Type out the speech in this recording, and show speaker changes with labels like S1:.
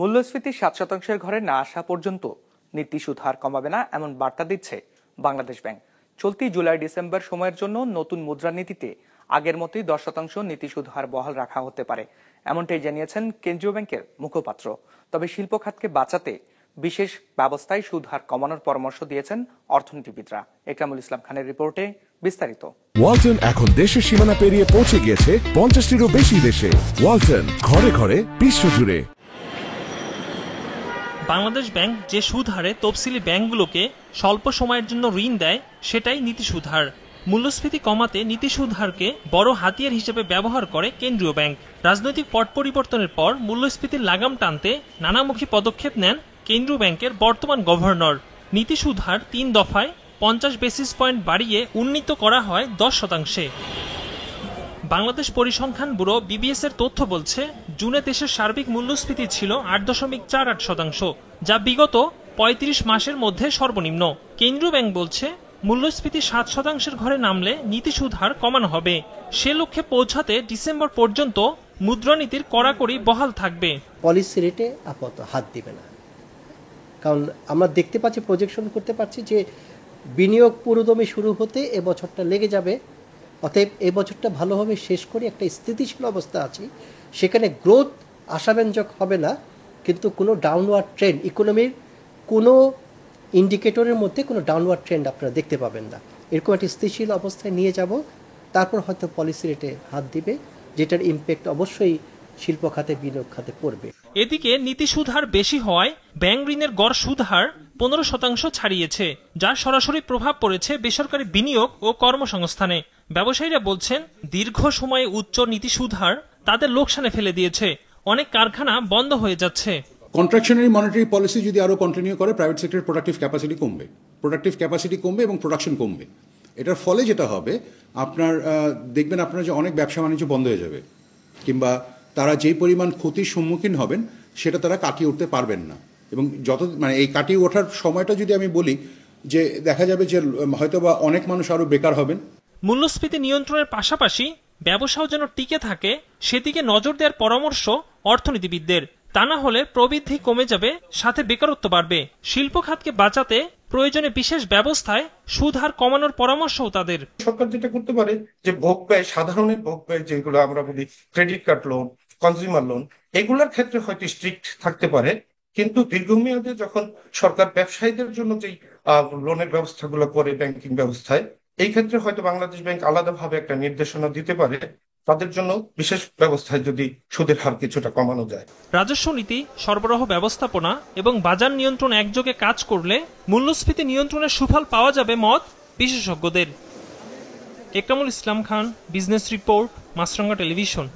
S1: মূল্যস্ফীতি 7% ঘরে না আসা পর্যন্ত নীতি সুদ হার কমাবে না এমন বার্তা দিচ্ছে বাংলাদেশ ব্যাংক। চলতি জুলাই ডিসেম্বর সময়ের জন্য নতুন মুদ্রানীতিতে আগের মতোই 10% নীতি সুদ হার বহাল রাখা হতে পারে, এমনটাই জানিয়েছেন কেন্দ্রীয় ব্যাংকের মুখপাত্র। তবে শিল্প খাতকে বাঁচাতে বিশেষ ব্যবস্থায় সুদ হার কমানোর পরামর্শ দিয়েছেন অর্থনীতিবিদরা। একরামুল ইসলাম খানের রিপোর্টে বিস্তারিত।
S2: ওয়ালটন এখন দেশের সীমানা পেরিয়ে পৌঁছে গিয়েছে 50টিরও বেশি দেশে। ওয়ালটন, ঘরে ঘরে বিশ্বজুড়ে।
S3: বাংলাদেশ ব্যাংক যে সুদ হারে তফসিলি ব্যাংকগুলোকে স্বল্প সময়ের জন্য ঋণ দেয় সেটাই নীতি সুদ হার। মূল্যস্ফীতি কমাতে নীতি সুদ হারকে বড় হাতিয়ার হিসেবে ব্যবহার করে কেন্দ্রীয় ব্যাংক। রাজনৈতিক পট পরিবর্তনের পর মূল্যস্ফীতির লাগাম টানতে নানামুখী পদক্ষেপ নেন কেন্দ্রীয় ব্যাংকের বর্তমান গভর্নর। নীতি সুদ হার 3 দফায় 50 বেসিস পয়েন্ট বাড়িয়ে উন্নীত করা হয় 10%। বাংলাদেশ পরিসংখ্যান ব্যুরো বিবিএস এর তথ্য বলছে, জুনে দেশের সার্বিক মূল্যস্ফীতি ছিল 8.48%, যা বিগত 35 মাসের মধ্যে সর্বনিম্ন। কেন্দ্রীয় ব্যাংক বলছে, মূল্যস্ফীতি 7% ঘরে নামলে নীতি সুদ হার কমানো হবে। সে লক্ষ্যে পৌঁছাতে ডিসেম্বর পর্যন্ত মুদ্রানীতির কড়াকড়ি বহাল থাকবে।
S4: পলিসি রেটে আপাতত হাত দিবে না, কারণ আমরা দেখতে পাচ্ছি, প্রজেকশন করতে পারছি যে বিনিয়োগ পুরোদমে শুরু হতে এবছরটা লেগে যাবে। অতএব এই বছরটা ভালোভাবে শেষ করে একটা স্থিতিশীল অবস্থা আছে, সেখানে গ্রোথ আশাব্যঞ্জক হবে না, কিন্তু কোনো ডাউনওয়ার্ড ট্রেন্ড, ইকোনমির কোনো ইন্ডিকেটরের মধ্যে কোনো ডাউনওয়ার্ড ট্রেন্ড আপনারা দেখতে পাবেন না। এরকম একটা স্থিতিশীল অবস্থায় নিয়ে যাব, তারপর হয়তো পলিসি রেটে হাত দিবে, যেটার ইম্প্যাক্ট অবশ্যই শিল্প খাতে, বিনিয়োগ খাতে পড়বে।
S3: এদিকে নীতি সুদ হার বেশি হওয়ায় ব্যাংক ঋণের গড় সুদ হার 15% ছাড়িয়েছে, যার সরাসরি প্রভাব পড়েছে বেসরকারি বিনিয়োগ ও কর্মসংস্থানে। ব্যবসায়ীরা বলছেন, দীর্ঘ সময়ে উচ্চ নীতি সুদ হার তাদের লোকসানে ফেলে দিয়েছে। অনেক কারখানা বন্ধ হয়ে যাচ্ছে।
S5: কন্ট্রাকশনারি মনিটারি পলিসি যদি আরো কন্টিনিউ করে, প্রাইভেট সেক্টরের প্রোডাক্টিভ ক্যাপাসিটি কমবে এবং প্রোডাকশন কমবে। এটার ফলে যেটা হবে, আপনার দেখবেন আপনার যে অনেক ব্যবসা বাণিজ্য বন্ধ হয়ে যাবে, কিংবা তারা যেই পরিমাণ ক্ষতির সম্মুখীন হবেন সেটা তারা কাটিয়ে উঠতে পারবেন না। এবং এই কাটিয়ে ওঠার সময়টা যদি আমি বলি, যে দেখা যাবে যে হয়তোবা অনেক মানুষ আরো বেকার হবেন।
S3: মূল্যস্ফীতি নিয়ন্ত্রণের পাশাপাশি ব্যবসাও যেন টিকে থাকে, সেদিকে নজর দেওয়ার পরামর্শ অর্থনীতিবিদদের। তা না হলে প্রবৃদ্ধি কমে যাবে, সাথে বেকারত্ব বাড়বে। শিল্প খাতকে বাঁচাতে প্রয়োজনে বিশেষ ব্যবস্থায় সুদ হার কমানোর পরামর্শও তাদের।
S6: সরকার যেটা করতে পারে, যে ভোগ ব্যয়, সাধারণের ভোগ ব্যয় যেগুলো আমরা বলি, credit card loan, consumer loan, এগুলোর ক্ষেত্রে হয়তো স্ট্রিক্ট থাকতে পারে। কিন্তু দীর্ঘমেয়াদে যখন সরকার ব্যবসায়ীদের জন্য যেই লোনের ব্যবস্থাগুলো করে ব্যাংকিং ব্যবস্থায়, এই ক্ষেত্রে হয়তো বাংলাদেশ ব্যাংক আলাদাভাবে একটা নির্দেশনা দিতে পারে, তাদের জন্য বিশেষ ব্যবস্থায় যদি সুদের হার কিছুটা কমানো যায়।
S3: রাজস্ব নীতি, সরবরাহ ব্যবস্থাপনা এবং বাজার নিয়ন্ত্রণ একযোগে কাজ করলে মূল্যস্ফীতি নিয়ন্ত্রণের সুফল পাওয়া যাবে মত বিশেষজ্ঞদের। একরামুল ইসলাম খান, বিজনেস রিপোর্ট, মাছরাঙ্গা টেলিভিশন।